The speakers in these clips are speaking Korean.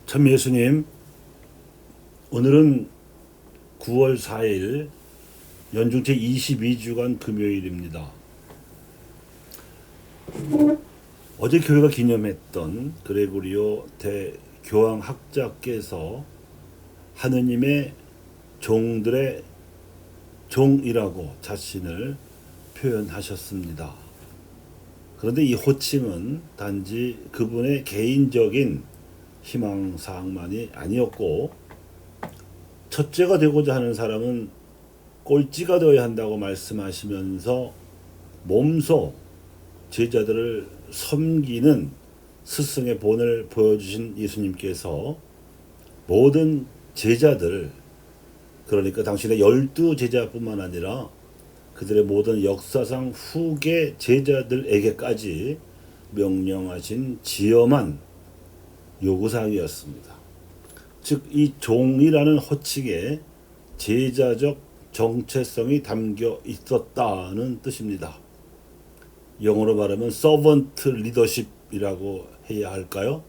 참 예수님, 오늘은 9월 4일 연중 제22주간 금요일입니다. 어제 교회가 기념했던 그레고리오 대교황 학자께서 하느님의 종들의 종이라고 자신을 표현하셨습니다. 그런데 이 호칭은 단지 그분의 개인적인 희망사항만이 아니었고, 첫째가 되고자 하는 사람은 꼴찌가 되어야 한다고 말씀하시면서 몸소 제자들을 섬기는 스승의 본을 보여주신 예수님께서 모든 제자들, 그러니까 당신의 12제자뿐만 아니라 그들의 모든 역사상 후계 제자들에게까지 명령하신 지엄한 요구사항이었습니다. 즉, 이 종이라는 호칭에 제자적 정체성이 담겨 있었다는 뜻입니다. 영어로 말하면 서번트 리더십이라고 해야 할까요?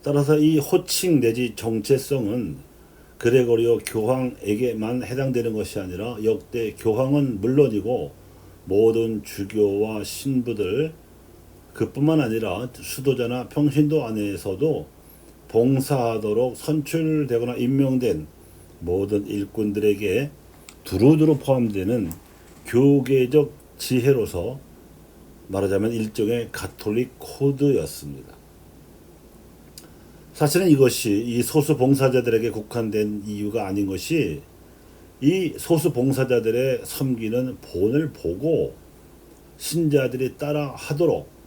따라서 이 호칭 내지 정체성은 그레고리오 교황에게만 해당되는 것이 아니라 역대 교황은 물론이고 모든 주교와 신부들, 그뿐만 아니라 수도자나 평신도 안에서도 봉사하도록 선출되거나 임명된 모든 일꾼들에게 두루두루 포함되는 교계적 지혜로서 말하자면 일종의 가톨릭 코드였습니다. 사실은 이것이 이 소수 봉사자들에게 국한된 이유가 아닌 것이, 이 소수 봉사자들의 섬기는 본을 보고 신자들이 따라 하도록,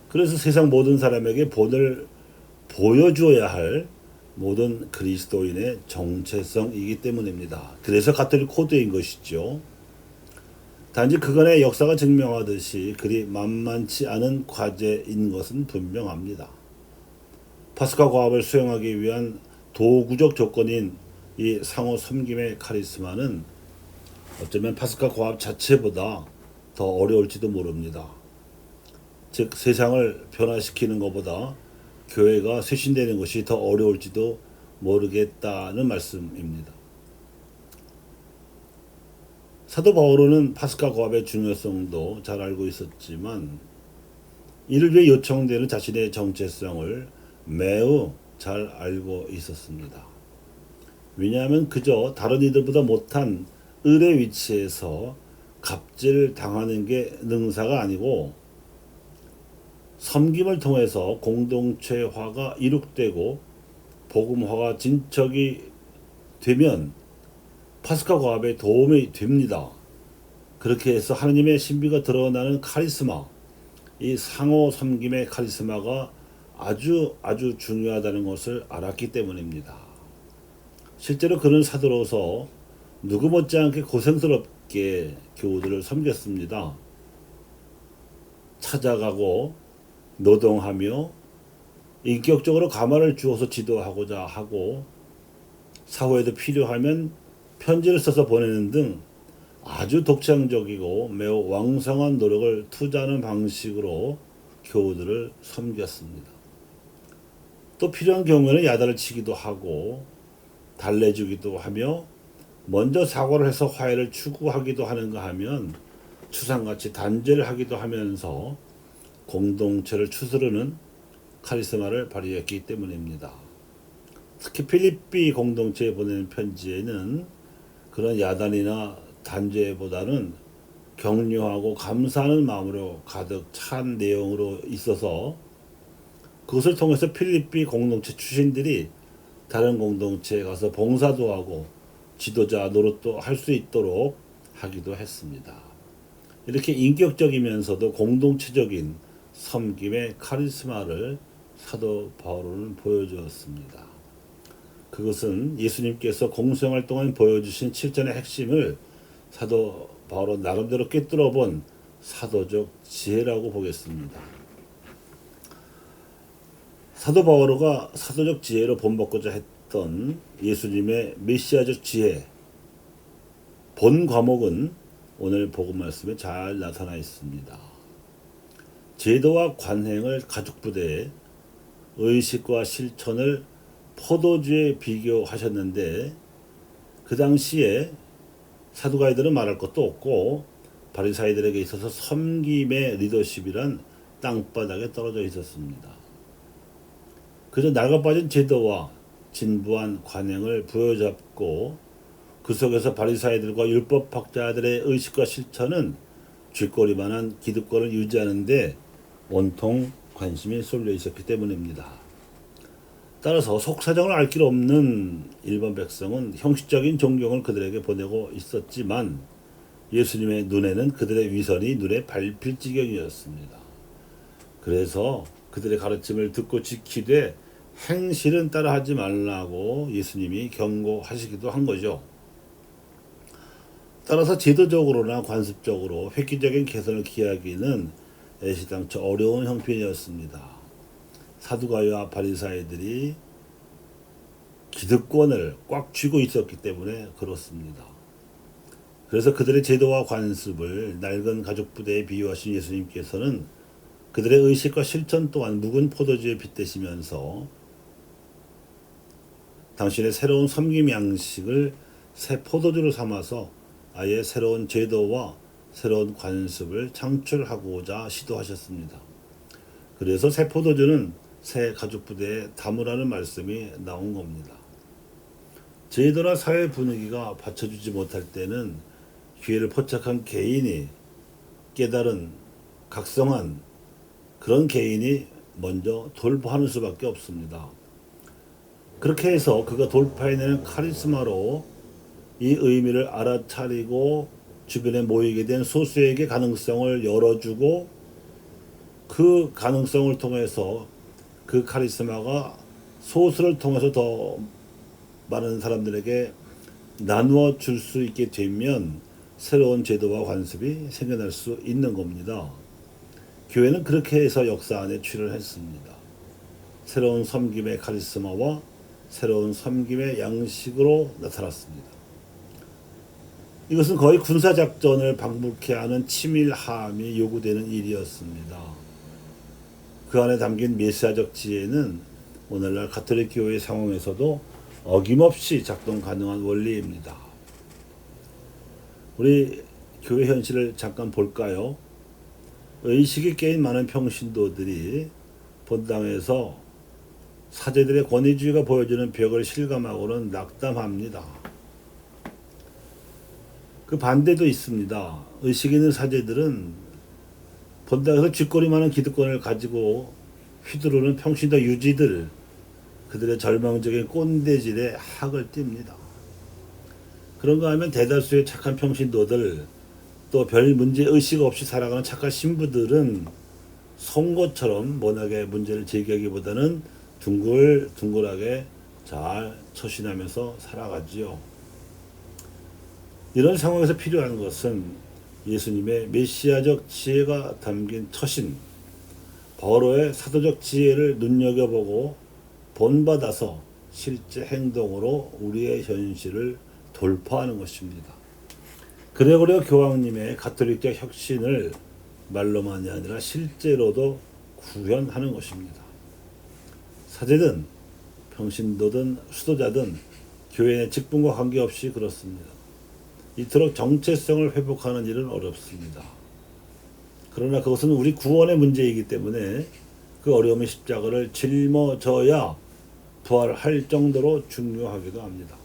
그래서 세상 모든 사람에게 본을 보여주어야 할 모든 그리스도인의 정체성이기 때문입니다. 그래서 가톨릭 코드인 것이죠. 단지 그간의 역사가 증명하듯이 그리 만만치 않은 과제인 것은 분명합니다. 파스카 과업을 수행하기 위한 도구적 조건인 이 상호 섬김의 카리스마는 어쩌면 파스카 과업 자체보다 더 어려울지도 모릅니다. 즉, 세상을 변화시키는 것보다 교회가 쇄신되는 것이 더 어려울지도 모르겠다는 말씀입니다. 사도 바오로는 파스카 과업의 중요성도 잘 알고 있었지만 이를 위해 요청되는 자신의 정체성을 매우 잘 알고 있었습니다. 왜냐하면 그저 다른 이들보다 못한 을의 위치에서 갑질 당하는 게 능사가 아니고, 섬김을 통해서 공동체화가 이룩되고 복음화가 진척이 되면 파스카 과업에 도움이 됩니다. 그렇게 해서 하느님의 신비가 드러나는 카리스마, 이 상호 섬김의 카리스마가 아주 중요하다는 것을 알았기 때문입니다. 실제로 그는 사도로서 누구 못지않게 고생스럽게 교우들을 섬겼습니다. 찾아가고 노동하며 인격적으로 가마를 주어서 지도하고자 하고, 사후에도 필요하면 편지를 써서 보내는 등 아주 독창적이고 매우 왕성한 노력을 투자하는 방식으로 교우들을 섬겼습니다. 또 필요한 경우에는 야단을 치기도 하고 달래주기도 하며, 먼저 사과를 해서 화해를 추구하기도 하는가 하면 추상같이 단죄를 하기도 하면서 공동체를 추스르는 카리스마를 발휘했기 때문입니다. 특히 필리피 공동체에 보내는 편지에는 그런 야단이나 단죄보다는 격려하고 감사하는 마음으로 가득 찬 내용으로 있어서, 그것을 통해서 필리피 공동체 출신들이 다른 공동체에 가서 봉사도 하고 지도자 노릇도 할 수 있도록 하기도 했습니다. 이렇게 인격적이면서도 공동체적인 섬김의 카리스마를 사도 바오로는 보여주었습니다. 그것은 예수님께서 공생활 동안 보여주신 실전의 핵심을 사도 바오로 나름대로 꿰뚫어 본 사도적 지혜라고 보겠습니다. 사도 바오로가 사도적 지혜로 본받고자 했던 예수님의 메시아적 지혜, 본 과목은 오늘 복음 말씀에 잘 나타나 있습니다. 제도와 관행을 가죽 부대에 의식과 실천을 포도주에 비교하셨는데 그 당시에 사두가이들은 말할 것도 없고 바리사이들에게 있어서 섬김의 리더십이란 땅바닥에 떨어져 있었습니다. 그저 낡아빠진 제도와 진부한 관행을 부여잡고 그 속에서 바리사이들과 율법학자들의 의식과 실천은 쥐꼬리만한 기득권을 유지하는 데 온통 관심이 쏠려 있었기 때문입니다. 따라서 속사정을 알 길 없는 일반 백성은 형식적인 존경을 그들에게 보내고 있었지만 예수님의 눈에는 그들의 위선이 눈에 밟힐 지경이었습니다. 그래서 그들의 가르침을 듣고 지키되 행실은 따라하지 말라고 예수님이 경고하시기도 한 거죠. 따라서 제도적으로나 관습적으로 획기적인 개선을 기하기는 애시당초 어려운 형편이었습니다. 사두가이와 바리사이들이 기득권을 꽉 쥐고 있었기 때문에 그렇습니다. 그래서 그들의 제도와 관습을 낡은 가죽 부대에 비유하신 예수님께서는 그들의 의식과 실천 또한 묵은 포도주에 빗대시면서 당신의 새로운 섬김 양식을 새 포도주로 삼아서 아예 새로운 제도와 새로운 관습을 창출하고자 시도하셨습니다. 그래서 새 포도주는 새 가죽 부대에 담으라는 말씀이 나온 겁니다. 제도나 사회 분위기가 받쳐주지 못할 때는 기회를 포착한 개인이 깨달은 각성한 그런 개인이 먼저 돌파하는 수밖에 없습니다. 그렇게 해서 그가 돌파해내는 카리스마로 이 의미를 알아차리고 주변에 모이게 된 소수에게 가능성을 열어주고 그 가능성을 통해서 그 카리스마가 소수를 통해서 더 많은 사람들에게 나누어 줄 수 있게 되면 새로운 제도와 관습이 생겨날 수 있는 겁니다. 교회는 그렇게 해서 역사 안에 출현했습니다. 새로운 섬김의 카리스마와 새로운 섬김의 양식으로 나타났습니다. 이것은 거의 군사작전을 방불케 하는 치밀함이 요구되는 일이었습니다. 그 안에 담긴 메시아적 지혜는 오늘날 가톨릭 교회 상황에서도 어김없이 작동 가능한 원리입니다. 우리 교회 현실을 잠깐 볼까요? 의식이 깨인 많은 평신도들이 본당에서 사제들의 권위주의가 보여주는 벽을 실감하고는 낙담합니다. 그 반대도 있습니다. 의식 있는 사제들은 본당에서 쥐꼬리 많은 기득권을 가지고 휘두르는 평신도 유지들, 그들의 절망적인 꼰대질에 학을 띱니다. 그런가 하면 대다수의 착한 평신도들, 또 별 문제 의식 없이 살아가는 착한 신부들은 송곳처럼 워낙에 문제를 제기하기보다는 둥글둥글하게 잘 처신하면서 살아가지요. 이런 상황에서 필요한 것은 예수님의 메시아적 지혜가 담긴 처신, 바오로의 사도적 지혜를 눈여겨보고 본받아서 실제 행동으로 우리의 현실을 돌파하는 것입니다. 그레고리오 교황님의 가톨릭적 혁신을 말로만이 아니라 실제로도 구현하는 것입니다. 사제든 평신도든 수도자든 교회의 직분과 관계없이 그렇습니다. 이토록 정체성을 회복하는 일은 어렵습니다. 그러나 그것은 우리 구원의 문제이기 때문에 그 어려움의 십자가를 짊어져야 부활할 정도로 중요하기도 합니다.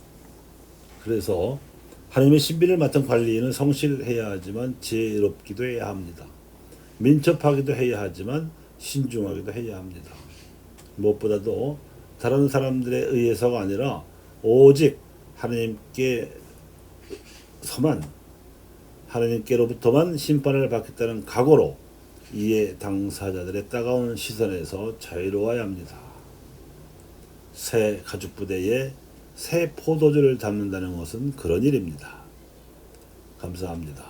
그래서 하나님의 신비를 맡은 관리인은 성실해야 하지만 지혜롭기도 해야 합니다. 민첩하기도 해야 하지만 신중하기도 해야 합니다. 무엇보다도 다른 사람들에 의해서가 아니라 오직 하나님께로부터만 심판을 받겠다는 각오로 이에 당사자들의 따가운 시선에서 자유로워야 합니다. 새 가죽 부대에 새 포도주를 담는다는 것은 그런 일입니다. 감사합니다.